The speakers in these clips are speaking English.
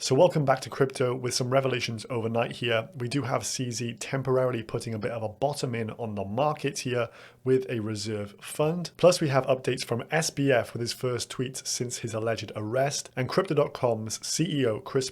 So welcome back to crypto with some revelations overnight here. We do have CZ temporarily putting a bit of a bottom in on the market here with a reserve fund. Plus we have updates from SBF with his first tweet since his alleged arrest, and Crypto.com's CEO Kris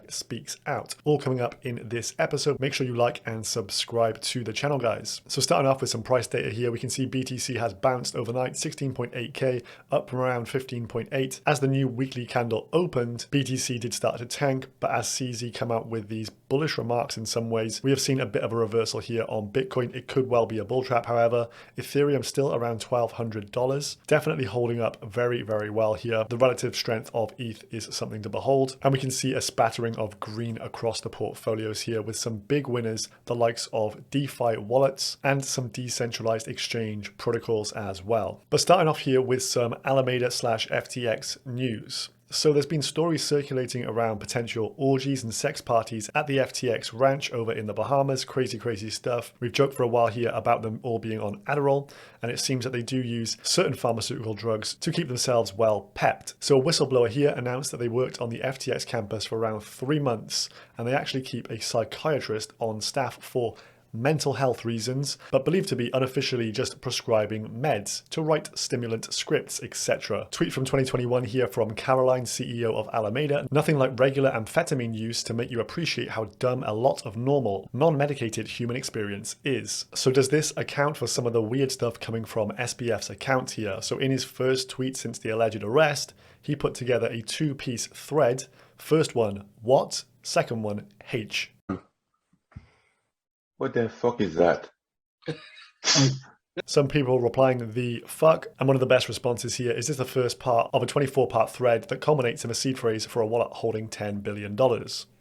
speaks out. All coming up in this episode. Make sure you like and subscribe to the channel, guys. So starting off with some price data here, we can see BTC has bounced overnight 16.8k, up from around 15.8. As the new weekly candle opened, BTC did start to tank, but as CZ come out with these bullish remarks in some ways, we have seen a bit of a reversal here on Bitcoin. It could well be a bull trap, however. Ethereum still around $1,200, definitely holding up very, very well here. The relative strength of ETH is something to behold, and we can see a spattering of green across the portfolios here with some big winners, the likes of DeFi wallets and some decentralized exchange protocols as well. But starting off here with some Alameda/FTX news. So there's been stories circulating around potential orgies and sex parties at the FTX ranch over in the Bahamas. Crazy stuff. We've joked for a while here about them all being on Adderall, and it seems that they do use certain pharmaceutical drugs to keep themselves well pepped. So a whistleblower here announced that they worked on the FTX campus for around 3 months, and they actually keep a psychiatrist on staff for mental health reasons, but believed to be unofficially just prescribing meds to write stimulant scripts, etc. Tweet from 2021 here from Caroline, CEO of Alameda. Nothing like regular amphetamine use to make you appreciate how dumb a lot of normal, non-medicated human experience is. So does this account for some of the weird stuff coming from SBF's account here? So in his first tweet since the alleged arrest, he put together a 2-piece thread. First one, what? Second one, H. What the fuck is that? Some people replying the fuck, and one of the best responses here is this the first part of a 24-part thread that culminates in a seed phrase for a wallet holding $10 billion.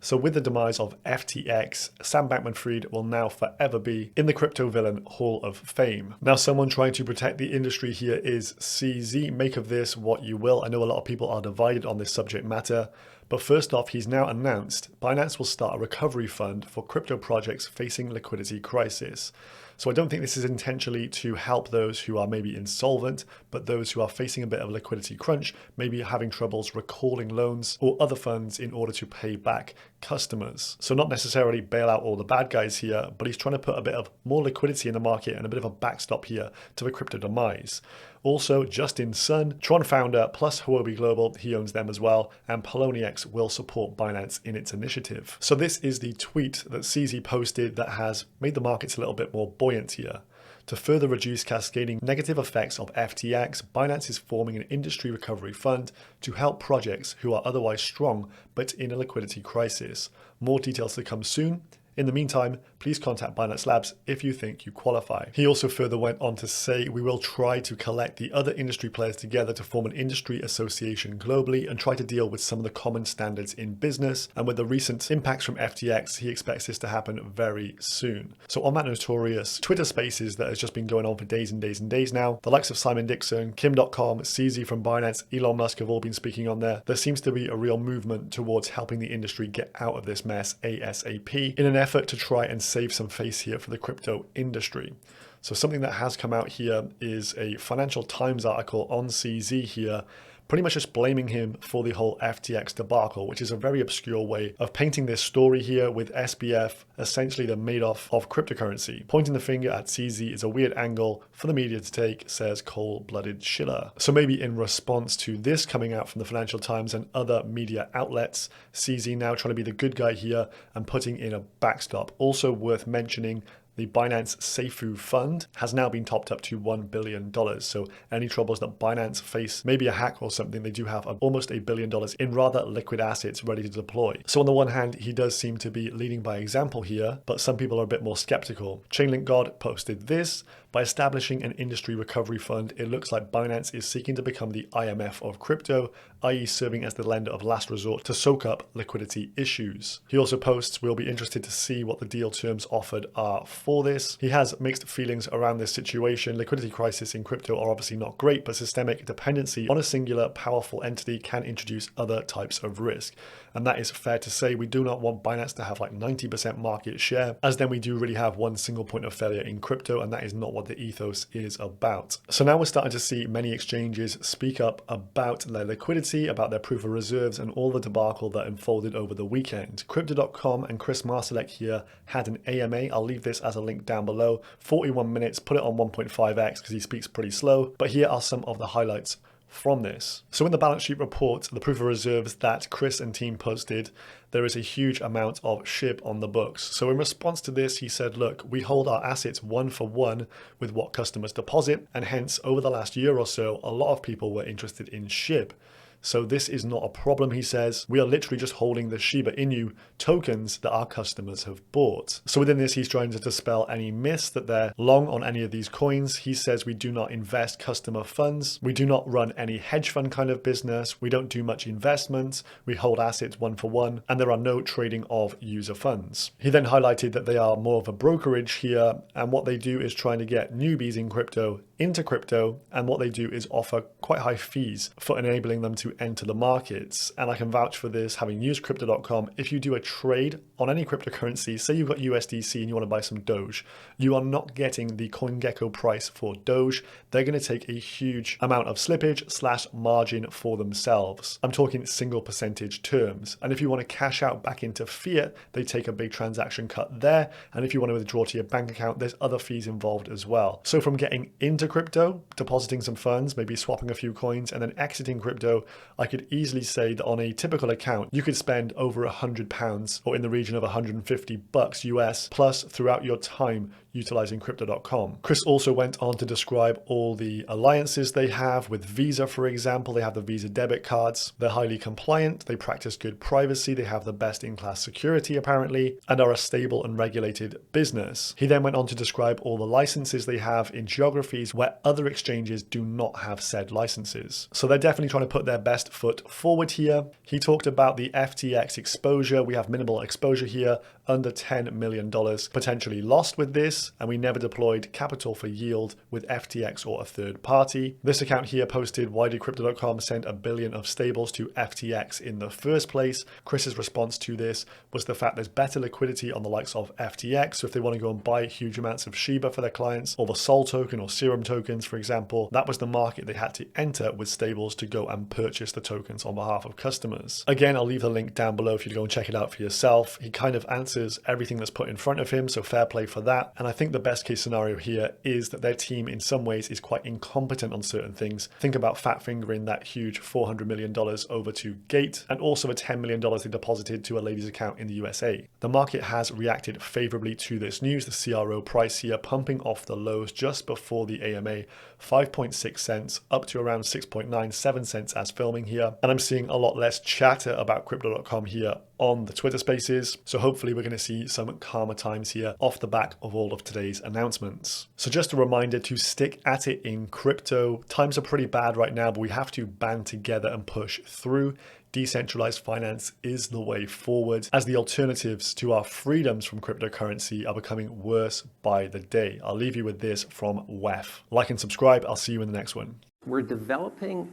So with the demise of FTX, Sam Bankman-Fried will now forever be in the crypto villain hall of fame. Now someone trying to protect the industry here is CZ. Make of this what you will. I know a lot of people are divided on this subject matter. But first off, he's now announced Binance will start a recovery fund for crypto projects facing liquidity crisis. So I don't think this is intentionally to help those who are maybe insolvent, but those who are facing a bit of a liquidity crunch, maybe having troubles recalling loans or other funds in order to pay back customers. So not necessarily bail out all the bad guys here, but he's trying to put a bit of more liquidity in the market and a bit of a backstop here to the crypto demise. Also, Justin Sun, Tron founder plus Huobi Global, he owns them as well, and Poloniex will support Binance in its initiative. So this is the tweet that CZ posted that has made the markets a little bit more buoyant here. To further reduce cascading negative effects of FTX, Binance is forming an industry recovery fund to help projects who are otherwise strong but in a liquidity crisis. More details to come soon. In the meantime, please contact Binance Labs if you think you qualify. He also further went on to say, we will try to collect the other industry players together to form an industry association globally and try to deal with some of the common standards in business. And with the recent impacts from FTX, he expects this to happen very soon. So on that notorious Twitter Spaces that has just been going on for days and days now, the likes of Simon Dixon, Kim.com, CZ from Binance, Elon Musk have all been speaking on there. There seems to be a real movement towards helping the industry get out of this mess ASAP in an effort to try and save some face here for the crypto industry. So something that has come out here is a Financial Times article on CZ here, pretty much just blaming him for the whole FTX debacle, which is a very obscure way of painting this story here with SBF essentially the Madoff of cryptocurrency. Pointing the finger at CZ is a weird angle for the media to take, says cold-blooded Schiller. So maybe in response to this coming out from the Financial Times and other media outlets, CZ now trying to be the good guy here and putting in a backstop. Also worth mentioning, the Binance Seifu Fund has now been topped up to $1 billion. So any troubles that Binance face, maybe a hack or something, they do have almost $1 billion in rather liquid assets ready to deploy. So on the one hand, he does seem to be leading by example here, but some people are a bit more skeptical. Chainlink God posted this. By establishing an industry recovery fund, it looks like Binance is seeking to become the IMF of crypto, i.e. serving as the lender of last resort to soak up liquidity issues. He also posts, we'll be interested to see what the deal terms offered are for this. He has mixed feelings around this situation. Liquidity crisis in crypto are obviously not great, but systemic dependency on a singular powerful entity can introduce other types of risk. And that is fair to say. We do not want Binance to have like 90% market share, as then we do really have one single point of failure in crypto, and that is not what the ethos is about. So now we're starting to see many exchanges speak up about their liquidity, about their proof of reserves, and all the debacle that unfolded over the weekend. Crypto.com and Kris here had an AMA. I'll leave this as a link down below. 41 minutes, put it on 1.5x because he speaks pretty slow. But here are some of the highlights from this. So in the balance sheet report, the proof of reserves that Kris and team posted, there is a huge amount of SHIB on the books. So in response to this, he said, look, we hold our assets one for one with what customers deposit. And hence, over the last year or so, a lot of people were interested in SHIB. So this is not a problem, he says. We are literally just holding the Shiba Inu tokens that our customers have bought. So within this, he's trying to dispel any myths that they're long on any of these coins. He says we do not invest customer funds. We do not run any hedge fund kind of business. We don't do much investment. We hold assets one for one, and there are no trading of user funds. He then highlighted that they are more of a brokerage here, and what they do is trying to get newbies in crypto into crypto, and what they do is offer quite high fees for enabling them to enter the markets. And I can vouch for this, having used Crypto.com. If you do a trade on any cryptocurrency, say you've got USDC and you want to buy some Doge, you are not getting the CoinGecko price for Doge. They're going to take a huge amount of slippage / margin for themselves. I'm talking single percentage terms. And if you want to cash out back into fiat, they take a big transaction cut there. And if you want to withdraw to your bank account, there's other fees involved as well. So from getting into crypto, depositing some funds, maybe swapping a few coins, and then exiting crypto, I could easily say that on a typical account, you could spend over £100 or in the region of $150 US plus throughout your time utilizing Crypto.com. Kris also went on to describe all the alliances they have with Visa, for example. They have the Visa debit cards. They're highly compliant. They practice good privacy. They have the best in-class security, apparently, and are a stable and regulated business. He then went on to describe all the licenses they have in geographies where other exchanges do not have said licenses. So they're definitely trying to put their best foot forward here. He talked about the FTX exposure. We have minimal exposure here, under $10 million potentially lost with this, and we never deployed capital for yield with FTX or a third party. This account here posted, why did Crypto.com send $1 billion of stables to FTX in the first place? Kris's response to this was the fact there's better liquidity on the likes of FTX. So if they want to go and buy huge amounts of Shiba for their clients, or the Sol token or Serum tokens, for example, that was the market they had to enter with stables to go and purchase the tokens on behalf of customers. Again, I'll leave the link down below if you go and check it out for yourself. He kind of answers everything that's put in front of him, so fair play for that. And I think the best case scenario here is that their team in some ways is quite incompetent on certain things. Think about fat fingering that huge $400 million over to Gate, and also the $10 million they deposited to a lady's account in the USA. The market has reacted favorably to this news. The CRO price here pumping off the lows just before the AMA, 5.6 cents up to around 6.97 cents as filming here. And I'm seeing a lot less chatter about Crypto.com here on the Twitter spaces. So hopefully we're going to see some calmer times here off the back of all of today's announcements. So just a reminder to stick at it in crypto. Times are pretty bad right now, but we have to band together and push through. Decentralized finance is the way forward, as the alternatives to our freedoms from cryptocurrency are becoming worse by the day. I'll leave you with this from WEF. Like and subscribe. I'll see you in the next one. We're developing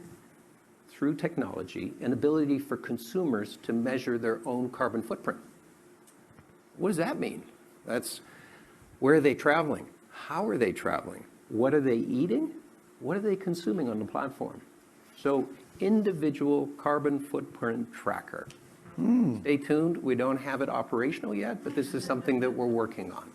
through technology an ability for consumers to measure their own carbon footprint. What does that mean? That's where are they traveling? How are they traveling? What are they eating? What are they consuming on the platform? So individual carbon footprint tracker. Stay tuned. We don't have it operational yet, but this is something that we're working on.